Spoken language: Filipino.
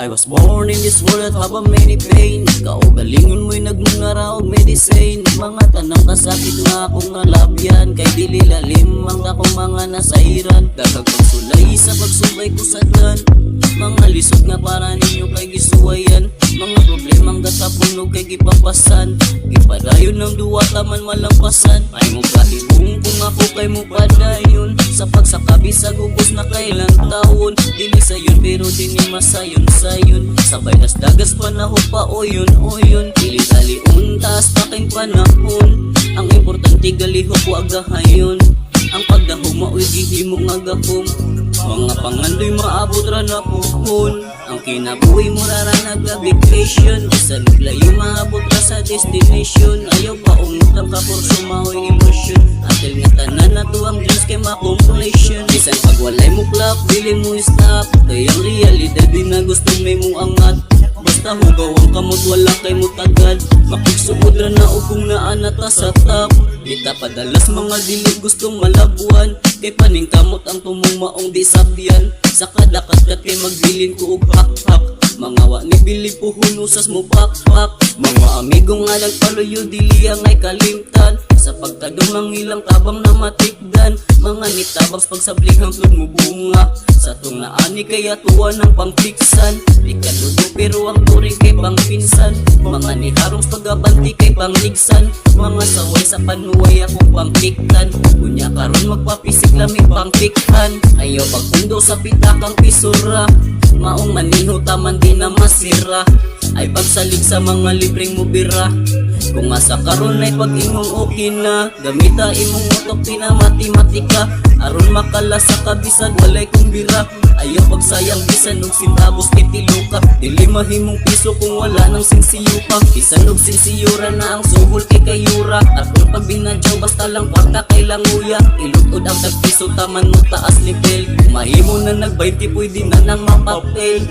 I was born in this world that have a many pain. Kaugalingon mo'y nagmungara og medicine. Mga tanang kasakit nga akong nalabyan, kay dili lalim ang akong mga nasairan. Dagag pagsulay sa pagsubay ko sa dlan, mga lisod nga para ninyo kay gisuwayan. Mga problemang gatapunog kay gipapasan, gipadayon ng duwa taman malampasan. Ay mo kahibong kung ako kay mo padayon, sa pagsakabi sa gugos na kailang taon. Dili sayon pero dini masayon-sayon, sabay nas dagas panahon pa oyon. Dili taliun taas taking panahon, ang importante galihok ko agahayon. Ang pagdahom mao'y gihimo nga gahom, mga pangandoy maabot ra na puhon. Ang kinabuhi mo rara nag-vacation, bisan layo maabot ra sa destination. Ayaw pa umutang ka por sumahoy illusion, until nga tanan na to ang dreams kay ma-completion. Bisan pag walay mo clap, dili mo stop, kay ang realidad di na gusto may mo angat. Basta hugaw ang kamot, wala kay mo tagad, makigsuod ra na o kung naanata sa top. Dita padalas mga dili gustong malabuan, kay paning kamot ang tumong maong di sabyan. Sa kada kaskat kay magbilin ko og hak-hak, mga wa ni bili puhunusas mo pak-pak. Mga amigo nga nagpaluyo dili ang ay kalimtan, sa pagtadong ang ilang tabang na matikdan. Mga nitabang pagsabling hangtod mo bunga, sa tong naani kaya tuwa ng pangtiksan. Di kaludo pero ang turing kay pangpinsan, mga niharong pagabanti kay pangligsan. Mga saway sa panuway akong pangtiktan, kunya karon magpapisik lamig pangtiktan. Ayaw pagpundo sa pitakang pisura, maong maniho taman di na masira. Ay pagsalig sa mga libreng mubira, kung asa karon ay pag-ingong okay na. Gamita imong utok pinamatimatika, aron makala sa kabisag walay kumbira. Ayaw pagsayang bisan og sintabos kay tiluka, dili mahimong piso kung wala nang sinsiyo pa. Bisan og sinsiyura na ang suhol kay kayura, aron pag binadyaw basta lang kwarta kay languya. Ilutod ang tagpiso taman mo taas level, mahimo na nag-20 pwede na nang mapapel.